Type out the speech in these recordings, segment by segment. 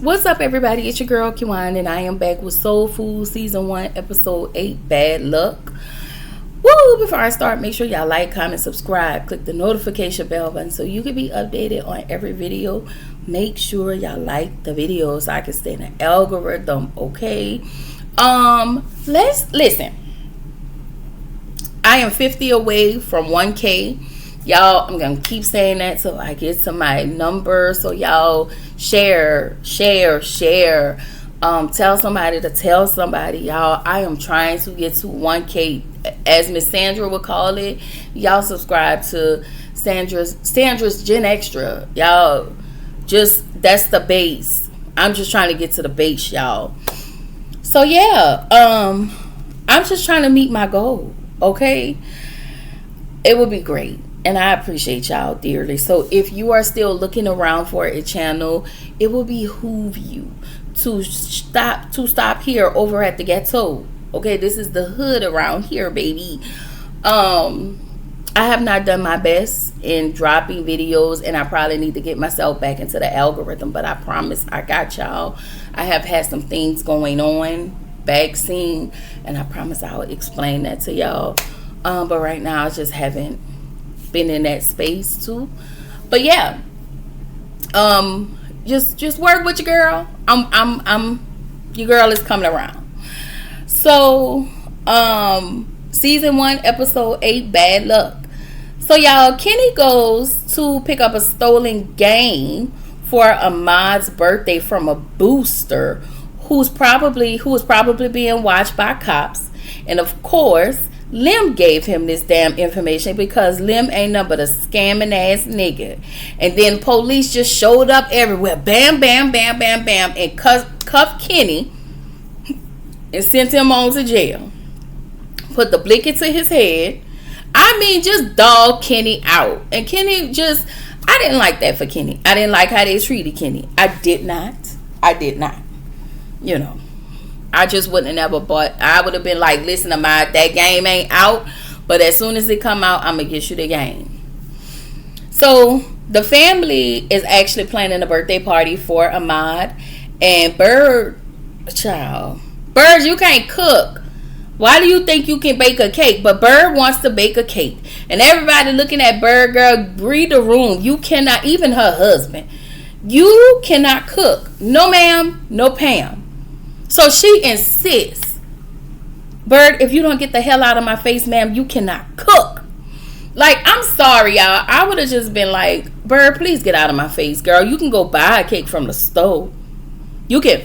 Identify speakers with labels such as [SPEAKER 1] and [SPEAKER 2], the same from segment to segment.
[SPEAKER 1] What's up, everybody? It's your girl Kiwan, and I am back with Soul Food Season 1, Episode 8, Bad Luck. Woo! Before I start, make sure y'all like, comment, subscribe. Click the notification bell button so you can be updated on every video. Make sure y'all like the video so I can stay in the algorithm, okay? Let's listen. I am 50 away from 1K. Y'all, I'm going to keep saying that till I get to my number. So y'all share. Tell somebody to tell somebody. Y'all, I am trying to get to 1K. As Miss Sandra would call it. Y'all subscribe to Sandra's Gen Extra. Y'all, that's the base. I'm just trying to get to the base, y'all. So yeah, I'm just trying to meet my goal. Okay? It would be great. And I appreciate y'all dearly. So if you are still looking around for a channel, it will behoove you to stop here over at the ghetto. Okay, this is the hood around here, baby. I have not done my best in dropping videos, and I probably need to get myself back into the algorithm, but I promise I got y'all. I have had some things going on, back scene, and I promise I'll explain that to y'all. But right now I just haven't been in that space too. But yeah, just work with your girl. I'm your girl is coming around. So season 1 episode 8, Bad Luck. So y'all, Kenny goes to pick up a stolen game for Ahmad's birthday from a booster who was probably being watched by cops. And of course, Lim gave him this damn information because Lim ain't nothing but a scamming ass nigga. And then police just showed up everywhere. Bam, bam, bam, bam, bam. And cuffed Kenny and sent him on to jail. Put the blanket to his head. I mean, just dog Kenny out. And Kenny I didn't like that for Kenny. I didn't like how they treated Kenny. I did not. You know. I just wouldn't have ever bought. I would have been like, listen, Ahmad, that game ain't out, but as soon as it come out, I'm gonna get you the game. So the family is actually planning a birthday party for Ahmad, and Bird, you can't cook. Why do you think you can bake a cake? But Bird wants to bake a cake, and everybody looking at Bird, girl, read the room. You cannot, even her husband, you cannot cook. No ma'am, no Pam. So she insists, Bird, if you don't get the hell out of my face, ma'am, you cannot cook. Like, I'm sorry, y'all. I would have just been like, Bird, please get out of my face, girl. You can go buy a cake from the store. You can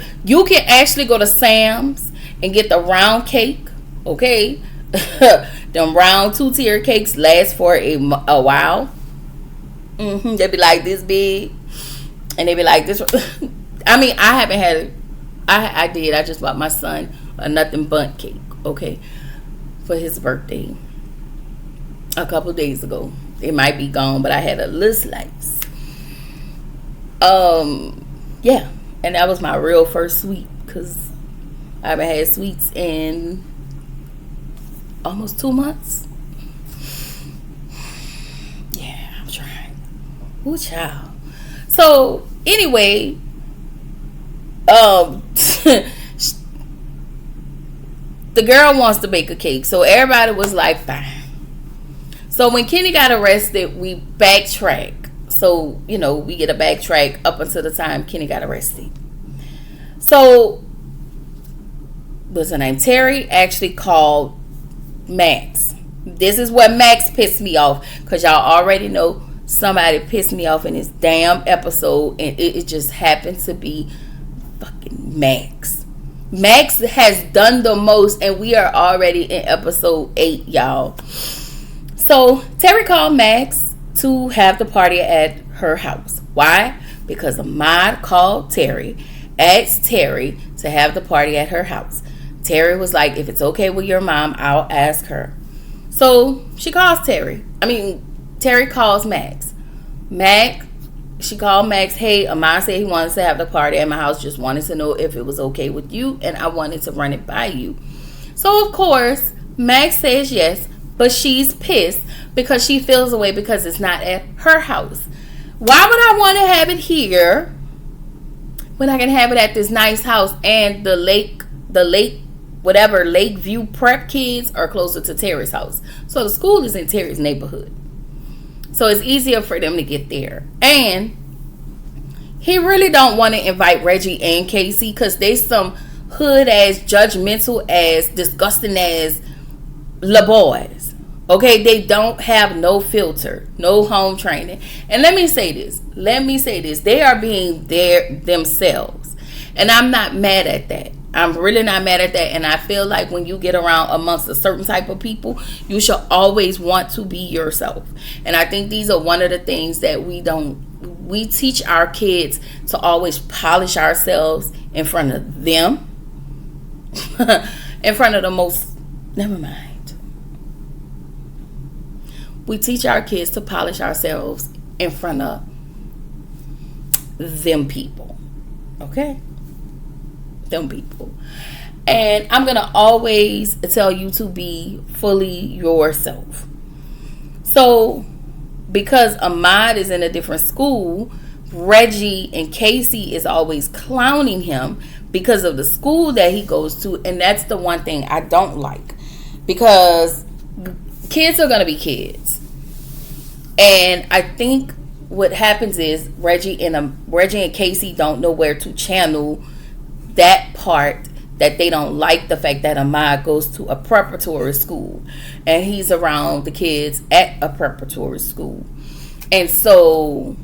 [SPEAKER 1] actually go to Sam's and get the round cake, okay? Them round 2-tier cakes last for a while. They be like this big, and they be like this. I mean, I haven't had it. I did. I just bought my son a nothing but cake, okay, for his birthday a couple days ago. It might be gone, but I had a little slice. Yeah, and that was my real first sweet because I haven't had sweets in almost 2 months. Yeah, I'm trying. Ooh, child. So anyway. The girl wants to bake a cake, so everybody was like, fine. So when Kenny got arrested, we backtrack. So, you know, we get a backtrack up until the time Kenny got arrested. So, what's her name? Terry actually called Max. This is what Max pissed me off, because y'all already know somebody pissed me off in this damn episode, and it just happened to be fucking Max. Max has done the most, and we are already in episode 8, y'all. So Terry called Max to have the party at her house. Why? Because Ahmad called Terry, asked Terry to have the party at her house. Terry was like, if it's okay with your mom, I'll ask her. So she calls Terry. Terry calls Max. She called Max. Hey, Ahmad said he wanted to have the party at my house. Just wanted to know if it was okay with you, and I wanted to run it by you. So, of course, Max says yes, but she's pissed because she feels away because it's not at her house. Why would I want to have it here when I can have it at this nice house? And the Lakeview prep kids are closer to Terry's house. So the school is in Terry's neighborhood. So it's easier for them to get there. And he really don't want to invite Reggie and Casey because they some hood ass, judgmental ass, disgusting ass la boys. Okay, they don't have no filter, no home training. And let me say this. They are being themselves. And I'm not mad at that. I'm really not mad at that. And I feel like when you get around amongst a certain type of people, you should always want to be yourself. And I think these are one of the things that we teach our kids to always polish ourselves in front of them. In front of the most, never mind. We teach our kids to polish ourselves in front of them people. Okay? Them people. And I'm going to always tell you to be fully yourself. So, because Ahmad is in a different school, Reggie and Casey is always clowning him because of the school that he goes to. And that's the one thing I don't like. Because kids are going to be kids. And I think what happens is Reggie and Casey don't know where to channel that part, that they don't like the fact that Ahmad goes to a preparatory school and he's around the kids at a preparatory school. And so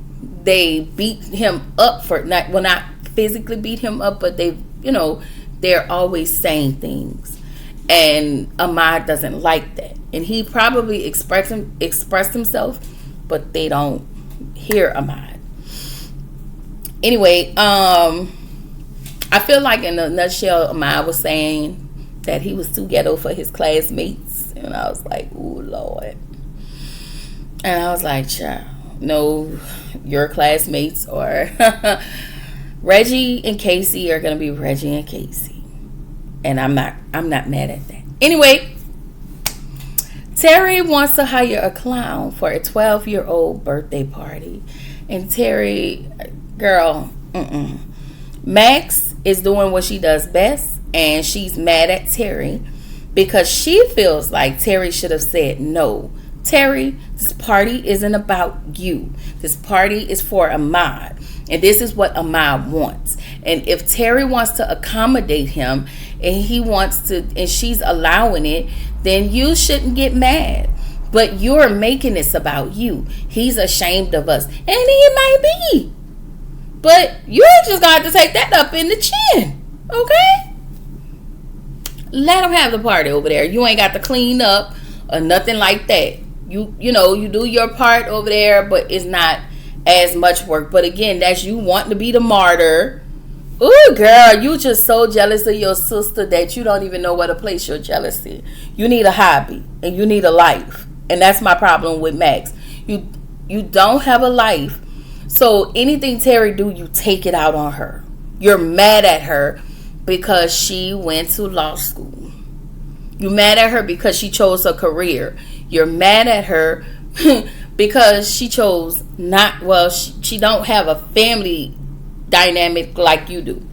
[SPEAKER 1] they beat him up for not physically beat him up, but they're always saying things. And Ahmad doesn't like that. And he probably expressed himself, but they don't hear Ahmad. Anyway, I feel like in a nutshell, Ahmad was saying that he was too ghetto for his classmates. And I was like, ooh, Lord. And I was like, child, no, your classmates or Reggie and Casey are going to be Reggie and Casey. And I'm not mad at that. Anyway, Terry wants to hire a clown for a 12-year-old birthday party. And Terry, girl, Max is doing what she does best. And she's mad at Terry because she feels like Terry should have said no. Terry, this party isn't about you. This party is for Ahmad. And this is what Ahmad wants. And if Terry wants to accommodate him and she's allowing it, then you shouldn't get mad. But you're making this about you. He's ashamed of us. And he might be. But you just got to take that up in the chin. Okay? Let him have the party over there. You ain't got to clean up or nothing like that. You do your part over there, but it's not as much work. But again, that's you wanting to be the martyr. Ooh, girl, you just so jealous of your sister that you don't even know where to place your jealousy. You need a hobby and you need a life. And that's my problem with Max. You don't have a life. So anything Terry do, you take it out on her. You're mad at her because she went to law school. You're mad at her because she chose a career. You're mad at her because she chose she don't have a family dynamic like you do.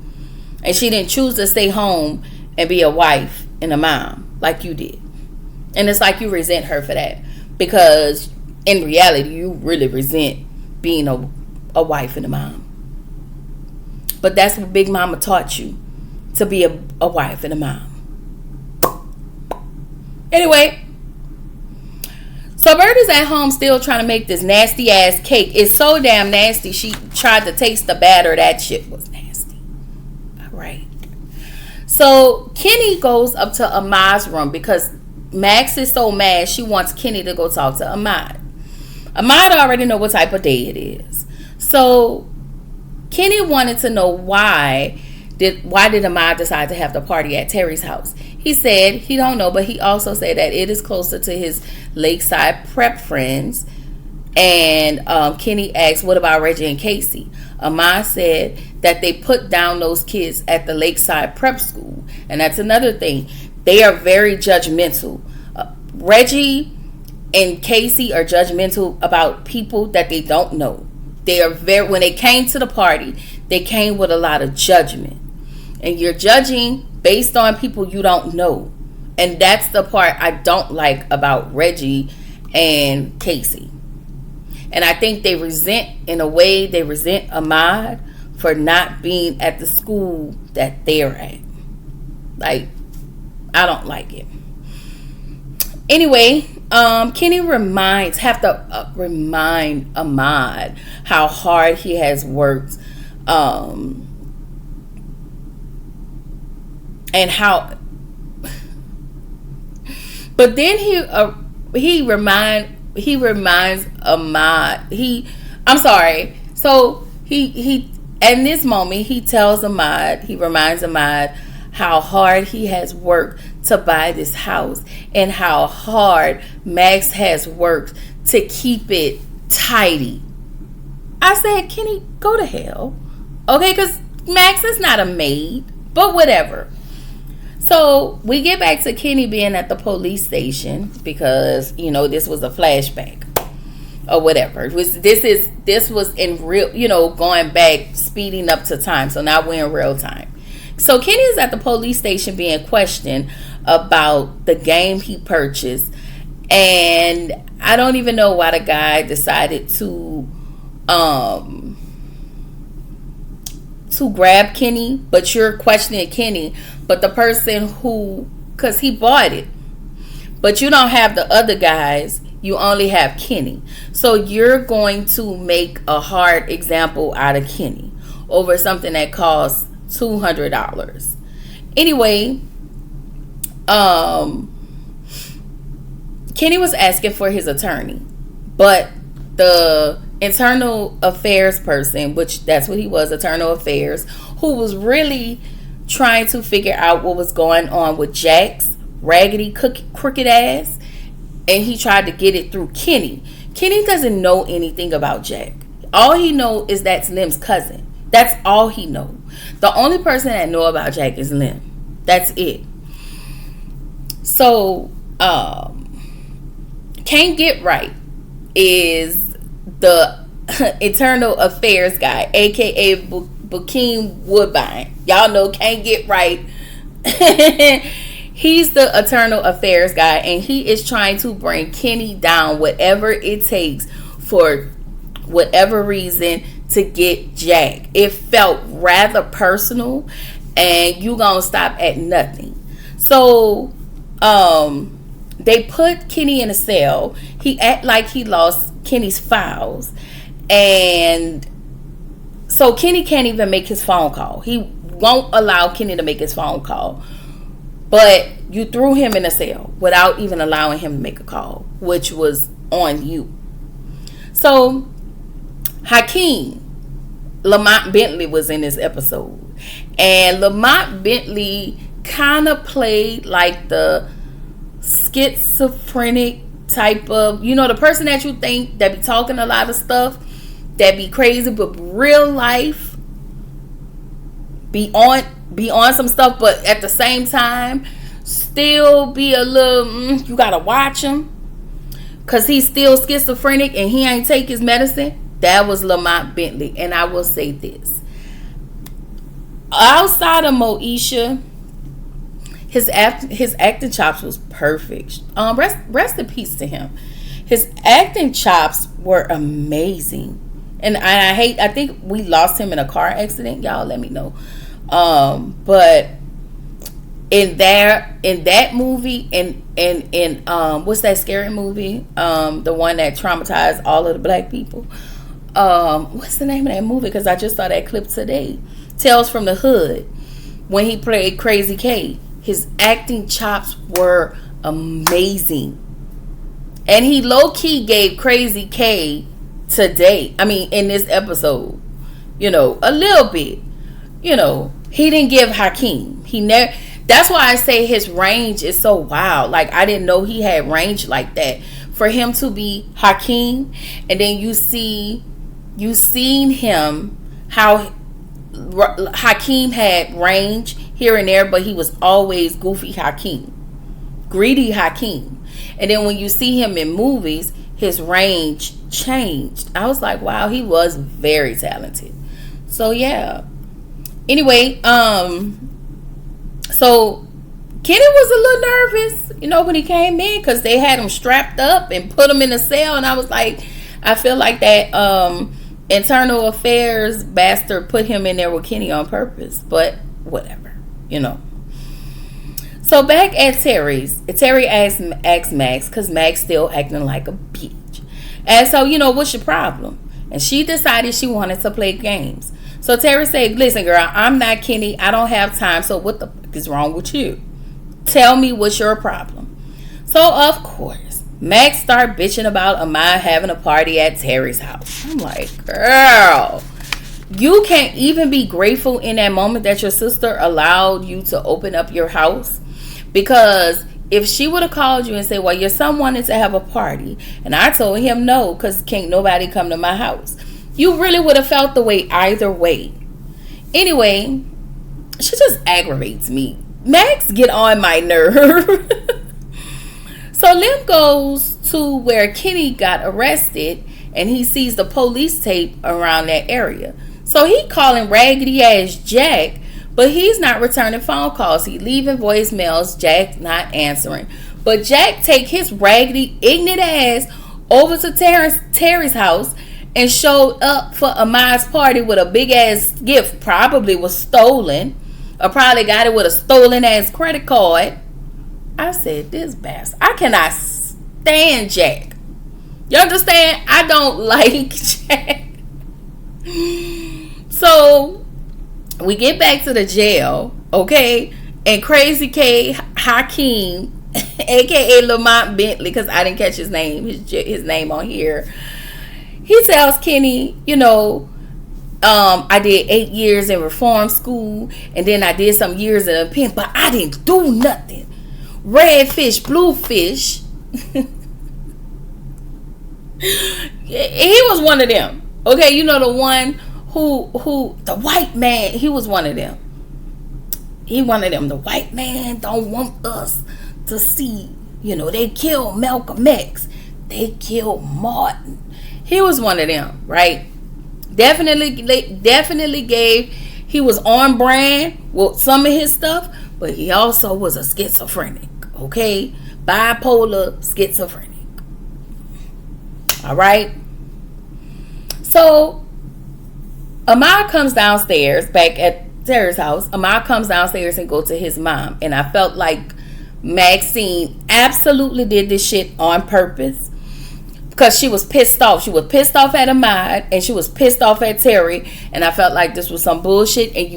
[SPEAKER 1] And she didn't choose to stay home and be a wife and a mom like you did. And it's like you resent her for that. Because in reality, you really resent being a wife and a mom. But that's what Big Mama taught you, to be a wife and a mom. Anyway, so Bert is at home still trying to make this nasty ass cake. It's so damn nasty. She tried to taste the batter. That shit was nasty. All right. So Kenny goes up to Ahmad's room because Max is so mad. She wants Kenny to go talk to Ahmad. Ahmad already know what type of day it is. So Kenny wanted to know why did Ahmad decide to have the party at Terry's house. He said he don't know, but he also said that it is closer to his Lakeside prep friends. And Kenny asked, what about Reggie and Casey? Ahmad said that they put down those kids at the Lakeside prep school. And that's another thing. They are very judgmental. Reggie and Casey are judgmental about people that they don't know. They are when they came to the party, they came with a lot of judgment. And you're judging based on people you don't know. And that's the part I don't like about Reggie and Casey. And I think they resent Ahmad for not being at the school that they're at. Like, I don't like it. Anyway, Kenny have to remind Ahmad how hard he has worked, and how. But then he reminds Ahmad. I'm sorry. So he in this moment he tells Ahmad. He reminds Ahmad how hard he has worked to buy this house and how hard Max has worked to keep it tidy. I said, Kenny, go to hell. Okay, because Max is not a maid, but whatever. So we get back to Kenny being at the police station because, this was a flashback or whatever. This was in real, going back, speeding up to time. So now we're in real time. So Kenny is at the police station being questioned about the game he purchased. And I don't even know why the guy decided to grab Kenny, but you're questioning Kenny. But the person because he bought it, but you don't have the other guys, you only have Kenny. So you're going to make a hard example out of Kenny over something that costs $200. Anyway, Kenny was asking for his attorney, but the internal affairs person, which that's what he was, internal affairs, who was really trying to figure out what was going on with Jack's raggedy crooked ass, and he tried to get it through Kenny. Kenny doesn't know anything about Jack. All he knows is that's Lem's cousin. That's all he knows. The only person that know about Jack is Lem. That's it. So, Can't Get Right is the internal affairs guy, aka Bokeem Woodbine. Y'all know Can't Get Right. He's the internal affairs guy, and he is trying to bring Kenny down, whatever it takes, for whatever reason, to get Jack. It felt rather personal, and you gonna stop at nothing. So they put Kenny in a cell. He act like he lost Kenny's files, and so Kenny can't even make his phone call. He won't allow Kenny to make his phone call. But you threw him in a cell without even allowing him to make a call, which was on you. So Hakeem, Lamont Bentley was in this episode. And Lamont Bentley kind of played like the schizophrenic type of, the person that you think that be talking a lot of stuff, that be crazy, but real life be on some stuff, but at the same time still be a little you gotta watch him because he's still schizophrenic and he ain't take his medicine. That was Lamont Bentley. And I will say this, outside of Moesha, his acting chops was perfect. Rest in peace to him. His acting chops were amazing. And I think we lost him in a car accident. Y'all let me know. But in that movie, in what's that scary movie? The one that traumatized all of the black people. What's the name of that movie? Because I just saw that clip today. Tales from the Hood. When he played Crazy K, his acting chops were amazing. And he low-key gave Crazy K today. I mean, in this episode, a little bit. He didn't give Hakeem. That's why I say his range is so wild. Like, I didn't know he had range like that. For him to be Hakeem, and then you seen him how Hakeem had range here and there, but he was always goofy Hakeem, greedy Hakeem. And then when you see him in movies, his range changed. I was like, wow, he was very talented. So yeah. Anyway, so Kenny was a little nervous, when he came in, because they had him strapped up and put him in a cell, and I was like, I feel like that internal affairs bastard put him in there with Kenny on purpose, but whatever. So back at Terry's, Terry asked Max, because Max still acting like a bitch. And so, what's your problem? And she decided she wanted to play games. So Terry said, listen, girl, I'm not Kenny. I don't have time. So what the fuck is wrong with you? Tell me what's your problem. So, of course, Max started bitching about Amaya having a party at Terry's house. I'm like, girl, you can't even be grateful in that moment that your sister allowed you to open up your house. Because if she would have called you and said, well, your son wanted to have a party, and I told him no, because can't nobody come to my house, you really would have felt the way either way. Anyway, she just aggravates me. Max get on my nerve. So Lim goes to where Kenny got arrested, and he sees the police tape around that area. So he calling raggedy ass Jack, but he's not returning phone calls. He leaving voicemails. Jack not answering. But Jack take his raggedy, ignorant ass over to Terry's house and showed up for Amaya's party with a big ass gift. Probably was stolen. Or probably got it with a stolen ass credit card. I said, this bastard. I cannot stand Jack. You understand? I don't like Jack. So we get back to the jail, okay? And Crazy K Hakeem, aka Lamont Bentley, because I didn't catch his name, his name on here. He tells Kenny, I did 8 years in reform school, and then I did some years in a pen, but I didn't do nothing. Red fish, blue fish. He was one of them. Okay, the one who the white man, he was one of them. He one of them. The white man don't want us to see, they killed Malcolm X. They killed Martin. He was one of them, right? Definitely gave, he was on brand with some of his stuff, but he also was a schizophrenic, okay? Bipolar schizophrenic. All right? So, Amaya comes downstairs, back at Terry's house. Amaya comes downstairs and go to his mom. And I felt like Maxine absolutely did this shit on purpose. Because she was pissed off. She was pissed off at Ahmad, and she was pissed off at Terry. And I felt like this was some bullshit. And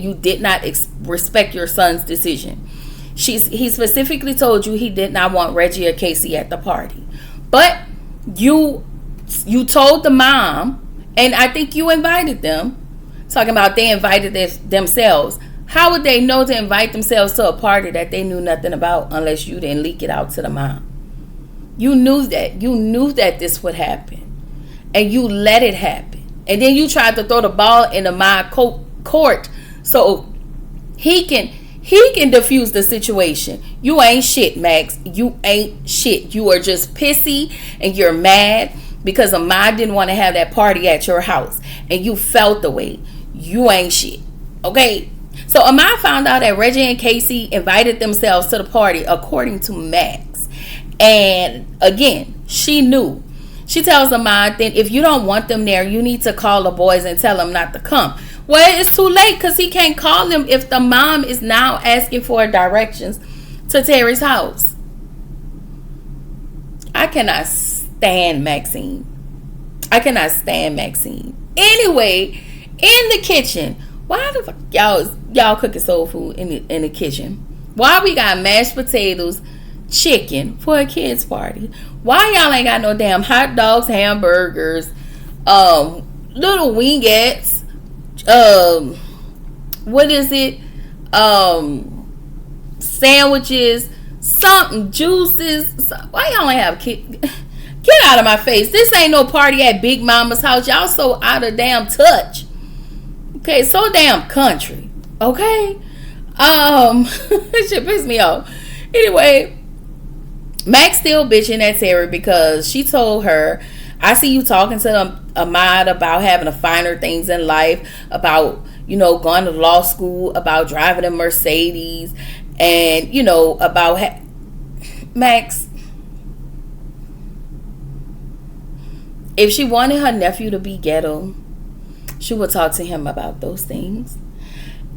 [SPEAKER 1] you did not respect your son's decision. He specifically told you he did not want Reggie or Casey at the party. But you told the mom, and I think you invited them. Talking about they invited themselves. How would they know to invite themselves to a party that they knew nothing about unless you didn't leak it out to the mom? You knew that. You knew that this would happen. And you let it happen. And then you tried to throw the ball in the my court so he can diffuse the situation. You ain't shit, Max. You ain't shit. You are just pissy and you're mad because Ahmad didn't want to have that party at your house. And you felt the way. You ain't shit. Okay? So Ahmad found out that Reggie and Casey invited themselves to the party according to Max. And again, she knew. She tells Ahmad, then if you don't want them there, you need to call the boys and tell them not to come. Well, it's too late because he can't call them if the mom is now asking for directions to Terry's house. I cannot stand Maxine. I cannot stand Maxine. Anyway, in the kitchen, why the fuck y'all cooking soul food in the kitchen? Why we got mashed potatoes, chicken for a kids party? Why y'all ain't got no damn hot dogs, hamburgers, little wingettes, what is it, sandwiches, something, juices? Why y'all ain't have get out of my face. This ain't no party at Big Mama's house. Y'all so out of damn touch. Okay, so damn country. Okay, it should piss me off. Anyway, Max still bitching at Terry because she told her, I see you talking to Ahmad about having the finer things in life, about, you know, going to law school, about driving a Mercedes, and, you know, about Max, if she wanted her nephew to be ghetto, she would talk to him about those things.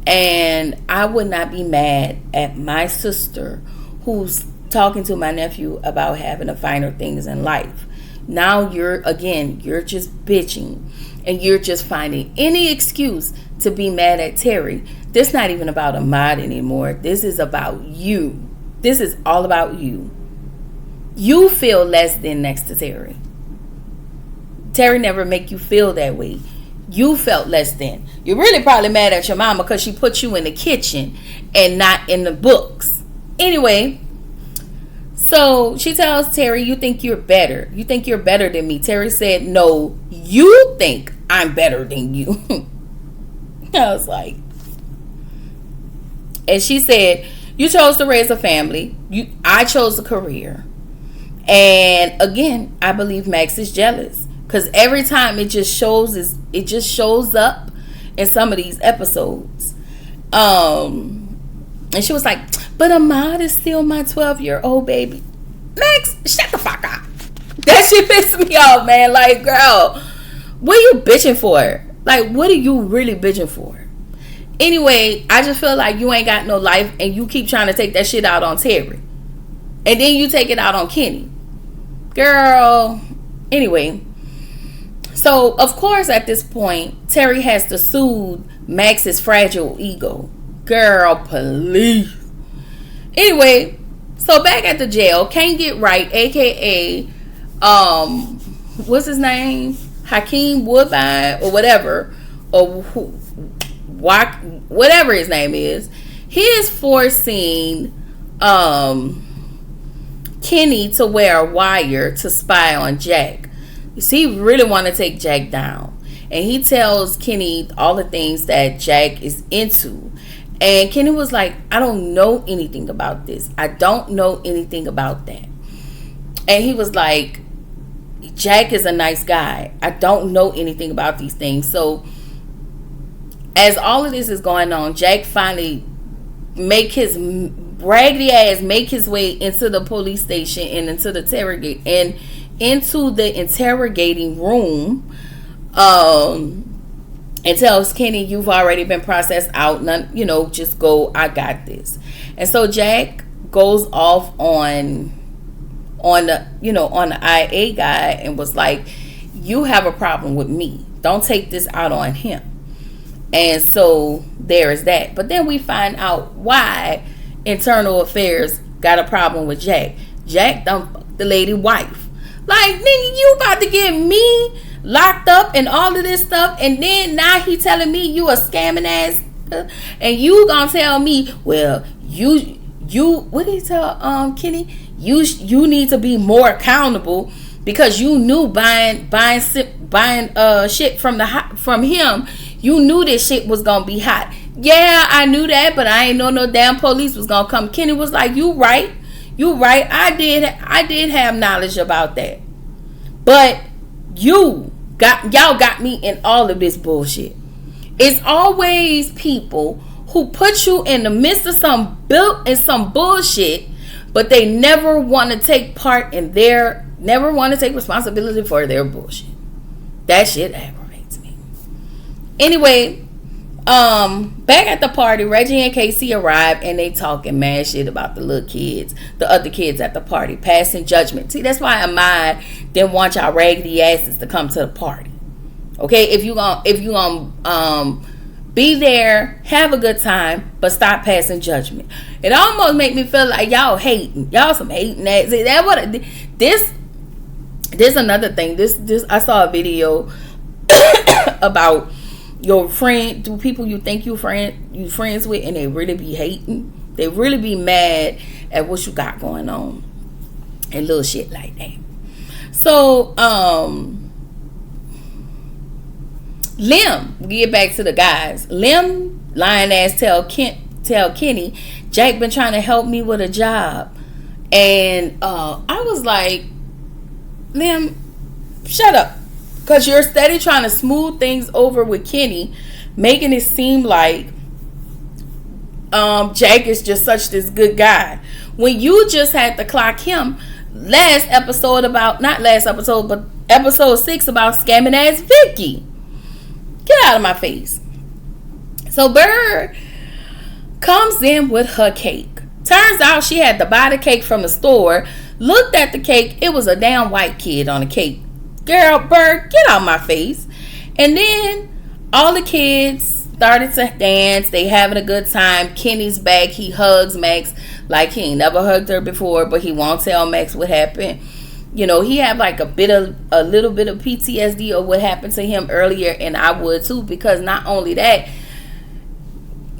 [SPEAKER 1] And I would not be mad at my sister who's talking to my nephew about having the finer things in life. Now you're just bitching, and you're just finding any excuse to be mad at Terry. This is not even about Ahmad anymore. This is about you. This is all about you. You feel less than next to Terry. Terry never make you feel that way. You felt less than. You're really probably mad at your mama because she put you in the kitchen and not in the books. Anyway, so she tells Terry, you think you're better. You think you're better than me. Terry said, no, you think I'm better than you. I was like, and she said, you chose to raise a family. I chose a career. And again, I believe Max is jealous. Because every time it just shows up in some of these episodes. And she was like, but Ahmad is still my 12-year-old baby. Max, shut the fuck up. That shit pissed me off, man. Like, girl, what are you bitching for? Like, what are you really bitching for? Anyway, I just feel like you ain't got no life, and you keep trying to take that shit out on Terry. And then you take it out on Kenny. Girl. Anyway. So, of course, at this point, Terry has to soothe Max's fragile ego. Girl, please. Anyway, so back at the jail, Can't Get Right, a.k.a. What's his name? Hakeem Woodbine, or whatever. Or whatever his name is. He is forcing Kenny to wear a wire to spy on Jack. He really want to take Jack down. And he tells Kenny all the things that Jack is into. And Kenny was like, I don't know anything about this. I don't know anything about that. And he was like, Jack is a nice guy. I don't know anything about these things. So as all of this is going on, Jack finally make his raggedy ass make his way into the police station and into the interrogating room, and tells Kenny, you've already been processed out. None, just go. I got this. And so Jack goes off on the IA guy and was like, you have a problem with me. Don't take this out on him. And so there is that. But then we find out why Internal Affairs got a problem with Jack. Jack done fucked the lady wife. Like, nigga, you about to get me locked up and all of this stuff, and then now he telling me you a scamming ass, and you gonna tell me, well, you what did he tell Kenny? You need to be more accountable because you knew buying shit from him. You knew this shit was gonna be hot. Yeah, I knew that, but I ain't know no damn police was gonna come. Kenny was like, you right. I did have knowledge about that, but y'all got me in all of this bullshit. It's always people who put you in the midst of some bullshit, but they never want to take never want to take responsibility for their bullshit. That shit aggravates me. Anyway, back at the party, Reggie and Casey arrive and they talking mad shit about the other kids at the party, passing judgment. See, that's why Ahmad didn't want y'all raggedy asses to come to the party. Okay, if you gonna be there, have a good time, but stop passing judgment. It almost make me feel like y'all hating, y'all some hating ass. See, that what this another thing. This I saw a video about your friend, do people you think you friends with, and they really be hating. They really be mad at what you got going on and little shit like that. So Lim, we get back to the guys. Lim lying ass tell Kenny, Jack been trying to help me with a job, and I was like, Lim, shut up. Because you're steady trying to smooth things over with Kenny, making it seem like Jake is just such this good guy. When you just had to clock him last episode about, not last episode, but episode 6 about scamming ass Vicky. Get out of my face. So Bird comes in with her cake. Turns out she had to buy the cake from the store. Looked at the cake. It was a damn white kid on the cake. Girl, Bird, get out of my face. And then all the kids started to dance. They having a good time. Kenny's back. He hugs Max like he ain't never hugged her before, but he won't tell Max what happened. You know, he had like a little bit of PTSD of what happened to him earlier, and I would too, because not only that,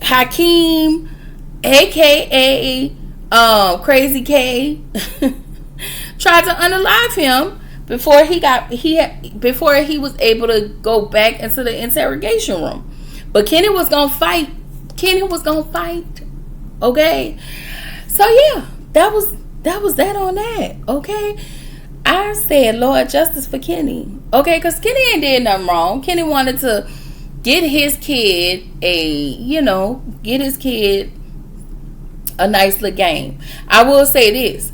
[SPEAKER 1] Hakeem, aka Crazy K, tried to unalive him before he was able to go back into the interrogation room. But Kenny was gonna fight. Okay, so yeah, that was that on that. Okay, I said, Lord, justice for Kenny. Okay, because Kenny ain't did nothing wrong. Kenny wanted to get his kid a nice little game. I will say this.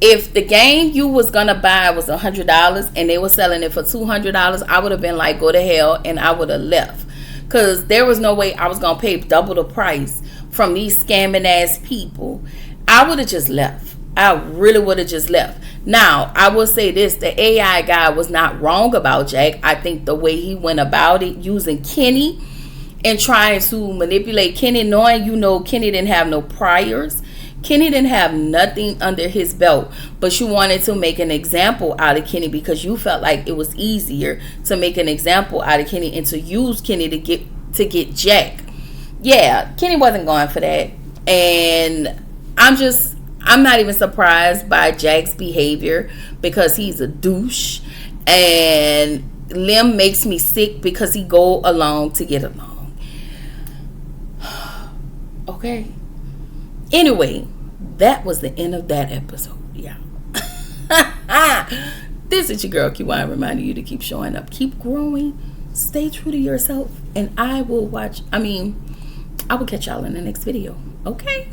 [SPEAKER 1] If the game you was going to buy was $100 and they were selling it for $200, I would have been like, go to hell, and I would have left. Because there was no way I was going to pay double the price from these scamming ass people. I would have just left. I really would have just left. Now, I will say this. The AI guy was not wrong about Jack. I think the way he went about it, using Kenny and trying to manipulate Kenny, knowing Kenny didn't have no priors. Kenny didn't have nothing under his belt. But you wanted to make an example out of Kenny because you felt like it was easier to make an example out of Kenny and to use Kenny to get Jack. Yeah, Kenny wasn't going for that. And I'm not even surprised by Jack's behavior because he's a douche. And Lim makes me sick because he go along to get along. Okay. Anyway, that was the end of that episode. Yeah. This is your girl, Kiwan, reminding you to keep showing up, keep growing, stay true to yourself, and I will catch y'all in the next video. Okay?